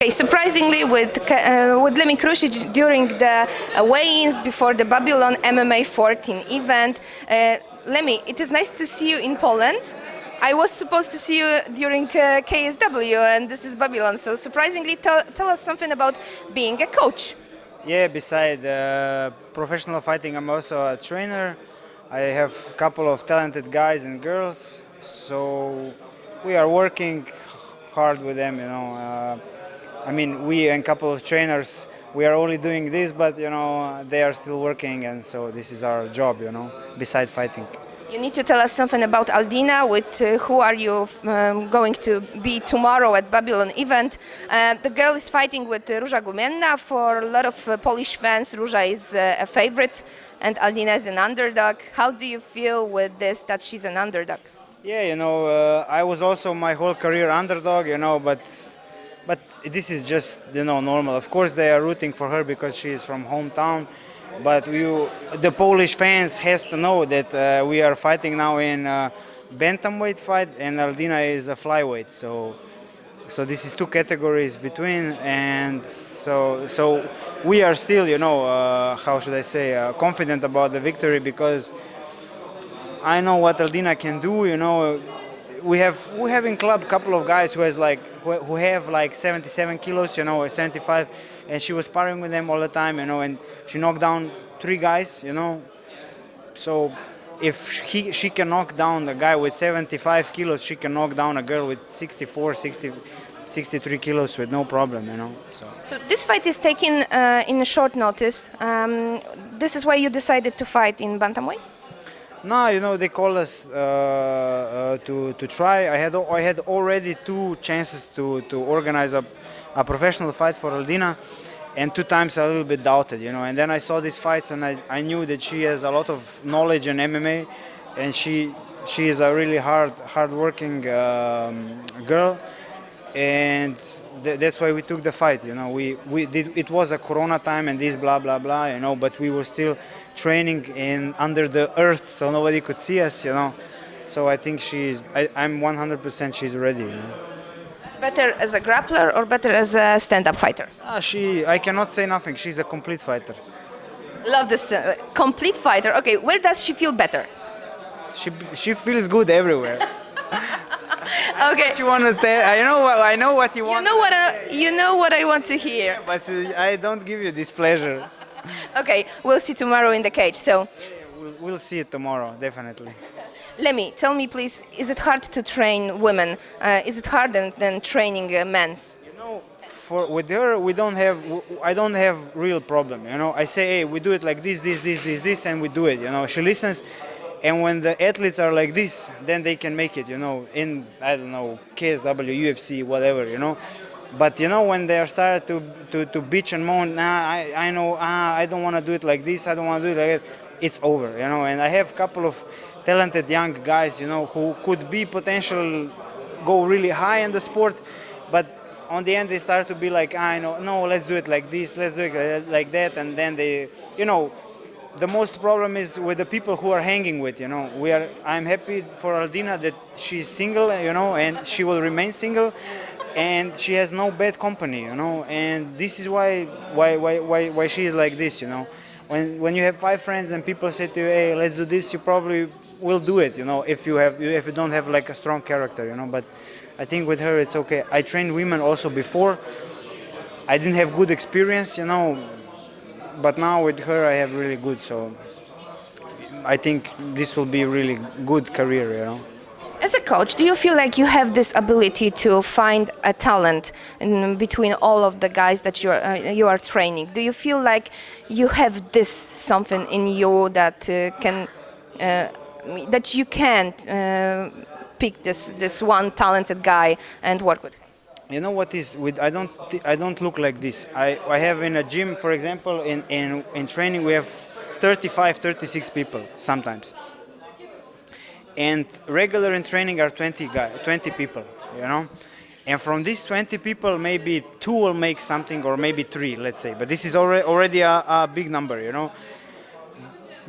Surprisingly, with Lemmy Krusic during the weigh-ins before the Babylon MMA 14 event, Lemmy, it is nice to see you in Poland. I was supposed to see you during KSW, and this is Babylon. So surprisingly, tell us something about being a coach. Yeah, beside professional fighting, I'm also a trainer. I have a couple of talented guys and girls, so we are working hard with them. We and a couple of trainers, we are only doing this, but they are still working, and so this is our job. Beside fighting. You need to tell us something about Aldina. With who are you going to be tomorrow at Babylon event? The girl is fighting with Róża Gumienna. For a lot of Polish fans, Róża is a favorite, and Aldina is an underdog. How do you feel with this, that she's an underdog? Yeah, I was also my whole career underdog, but this is just normal. Of course, they are rooting for her because she is from hometown. But the Polish fans has to know that we are fighting now in bantamweight fight, and Aldina is a flyweight. So this is two categories between, and so we are still, how should I say, confident about the victory because I know what Aldina can do. We have in club a couple of guys who have like 77 kilos, 75, and she was sparring with them all the time, and she knocked down 3 guys, So if she can knock down a guy with 75 kilos, she can knock down a girl with 64, 63 kilos with no problem, So this fight is taken in a short notice. This is why you decided to fight in bantamweight? No, they called us to try. I had already 2 chances to organize a professional fight for Aldina, and 2 times I a little bit doubted, And then I saw these fights, and I knew that she has a lot of knowledge in MMA, and she is a really hard-working girl, and that's why we took the fight. We did. It was a Corona time and this blah blah blah, but we were still training under the earth, so nobody could see us, So I think I'm 100% she's ready. Better as a grappler or better as a stand-up fighter? I cannot say nothing. She's a complete fighter. Love this complete fighter. Okay, where does she feel better? She feels good everywhere. Okay. What you want to tell? I know what you want. You know what I want to hear. But I don't give you this pleasure. Okay, we'll see tomorrow in the cage. So. We'll see it tomorrow, definitely. Lemmy, tell me please, is it hard to train women? Is it harder than training men's? With her, I don't have real problem. I say, hey, we do it like this, and we do it. She listens, and when the athletes are like this, then they can make it. In I don't know, KSW, UFC, whatever. But when they are started to bitch and moan, I know, I don't want to do it like this, I don't want to do it like that. It's over, And I have a couple of talented young guys, who could be potential, go really high in the sport, but on the end they start to be like, no, let's do it like this, let's do it like that, and then they, the most problem is with the people who are hanging with, I'm happy for Aldina that she's single, and she will remain single, and she has no bad company, and this is why she is like this, When you have 5 friends and people say to you, hey, let's do this, you probably will do it, if you don't have like a strong character, But I think with her it's okay. I trained women also before. I didn't have good experience, but now with her I have really good. So I think this will be a really good career, As a coach, do you feel like you have this ability to find a talent in between all of the guys that you are training? Do you feel like you have this something in you that that you can't pick this one talented guy and work with him? What is with I don't look like this. I have in a gym, for example, in training we have 35, 36 people sometimes. And regular in training are 20 people, And from these 20 people, maybe 2 will make something, or maybe 3, let's say. But this is already a big number,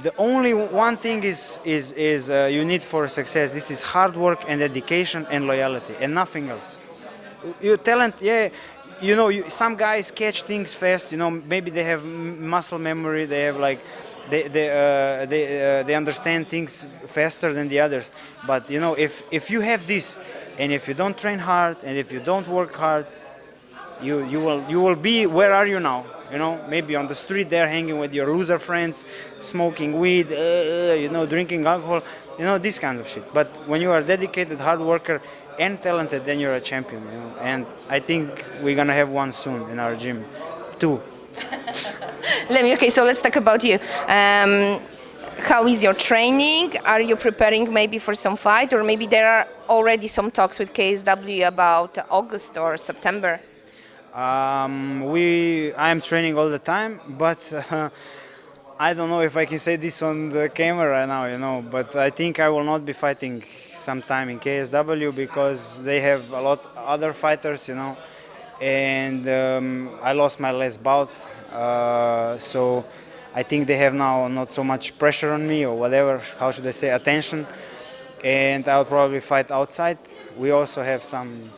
The only one thing is you need for success. This is hard work and dedication and loyalty, and nothing else. Your talent, yeah, you know, some guys catch things fast. You know, maybe they have muscle memory. They have like they understand things faster than the others. But you know, if you have this, and if you don't train hard, and if you don't work hard, you will be, where are you now? You know, maybe on the street there, hanging with your loser friends, smoking weed, you know, drinking alcohol, you know, this kind of shit. But when you are a dedicated hard worker and talented, then you're a champion. You know, and I think we're gonna have one soon in our gym, too. Lemmy, okay, so let's talk about you. How is your training? Are you preparing maybe for some fight, or maybe there are already some talks with KSW about August or September? I am training all the time, but I don't know if I can say this on the camera right now, you know. But I think I will not be fighting sometime in KSW because they have a lot other fighters, you know. And I lost my last bout, so I think they have now not so much pressure on me or whatever. How should I say, attention? And I'll probably fight outside. We also have some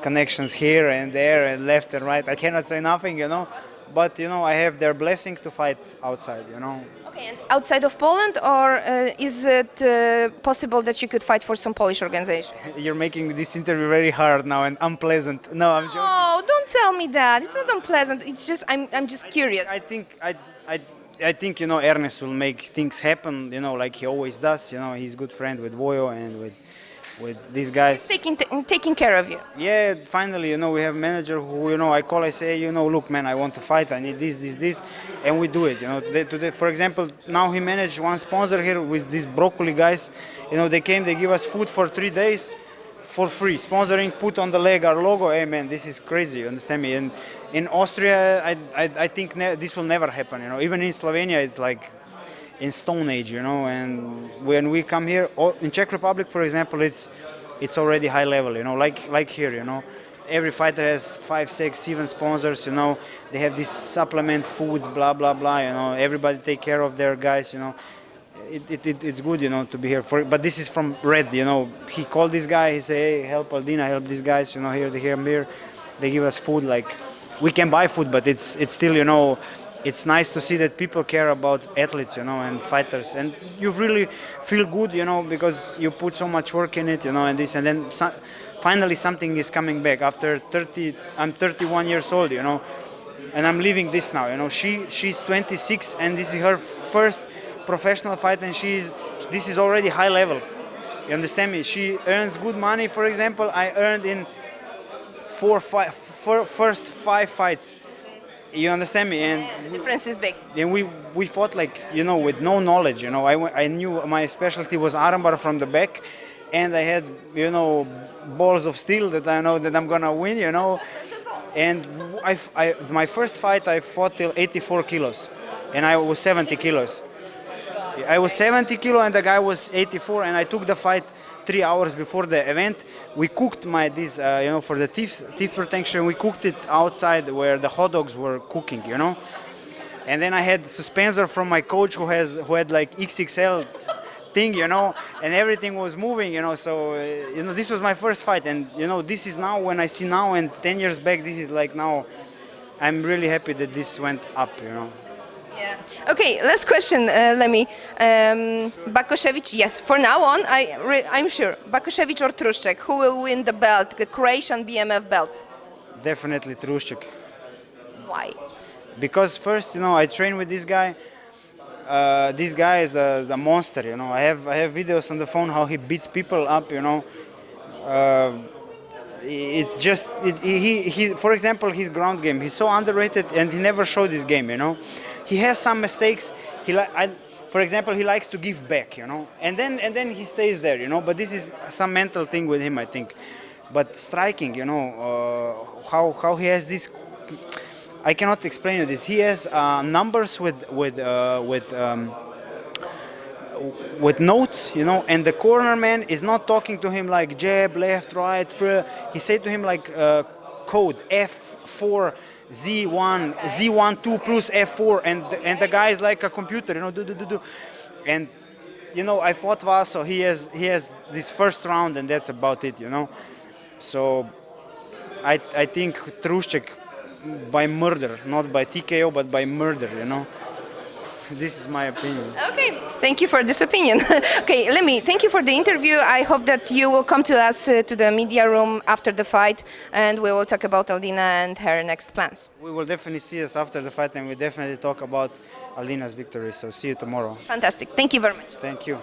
connections here and there and left and right. I cannot say nothing, you know, but you know, I have their blessing to fight outside, you know. Okay, and outside of Poland, or is it possible that you could fight for some Polish organization? You're making this interview very hard now and unpleasant. No, I'm joking. Oh, don't tell me that. It's not unpleasant. It's just I'm just curious. I think you know, Ernest will make things happen, you know, like he always does. You know, he's good friend with Vojo and with these guys. Taking care of you. Yeah, finally, you know, we have manager who, you know, I call, I say, you know, look, man, I want to fight, I need this, and we do it. You know, today, for example, now he managed one sponsor here with these broccoli guys. You know, they came, they give us food for 3 days for free. Sponsoring, put on the leg our logo. Hey, man, this is crazy. You understand me? And in Austria, I think this will never happen. You know, even in Slovenia, it's like in Stone Age, you know. And when we come here, in Czech Republic, for example, it's already high level, you know, like here, you know. Every fighter has 5, 6, 7 sponsors, you know. They have these supplement foods, blah blah blah, you know. Everybody take care of their guys, you know. It's good, you know, to be here. But this is from Red, you know. He called this guy. He say, hey, help Aldiny, help these guys, you know. Here, they give us food. Like, we can buy food, but it's still, you know. It's nice to see that people care about athletes, you know, and fighters, and you really feel good, you know, because you put so much work in it, you know, and this, and then finally something is coming back. After 30, I'm 31 years old, you know, and I'm living this now, you know. She's 26, and this is her first professional fight, and this is already high level. You understand me? She earns good money. For example, I earned in first 5 fights. You understand me? And the difference is big. And we fought, like, you know, with no knowledge, you know. I knew my specialty was armbar from the back, and I had, you know, balls of steel that I know that I'm gonna win, you know. And my first fight, I fought till 84 kilos, and I was 70 kilos. I was 70 kilo and the guy was 84, and I took the fight 3 hours before the event. We cooked you know, for the teeth protection, we cooked it outside where the hot dogs were cooking, you know. And then I had suspensor from my coach who had like XXL thing, you know, and everything was moving, you know. So, you know, this was my first fight, and you know, this is now, when I see now, and 10 years back, this is like now, I'm really happy that this went up, you know. Yeah. Okay, last question, Lemmy. Bakocevic, yes, for now on, I'm sure. Bakocevic or Truscek, who will win the belt, the Croatian BMF belt? Definitely Truscek. Why? Because first, you know, I train with this guy. This guy is a monster, you know. I have videos on the phone how he beats people up, you know. It's just, he, for example, his ground game, he's so underrated, and he never showed his game, you know. He has some mistakes. For example, he likes to give back, you know, and then he stays there, you know. But this is some mental thing with him, I think. But striking, you know, how he has this, I cannot explain you this. He has numbers with notes, you know, and the corner man is not talking to him like jab, left, right. He said to him like code F4. Z1, Z12 plus F4, and the guy is like a computer, you know, do. And, you know, I fought Vaso, he has this first round, and that's about it, you know. So, I think Truscek by murder, not by TKO, but by murder, you know. This is my opinion. Okay, thank you for this opinion. Okay, Lemmy, thank you for the interview. I hope that you will come to us to the media room after the fight, and we will talk about Aldina and her next plans. We will definitely see us after the fight, and we definitely talk about Aldina's victory. So see you tomorrow. Fantastic. Thank you very much. Thank you.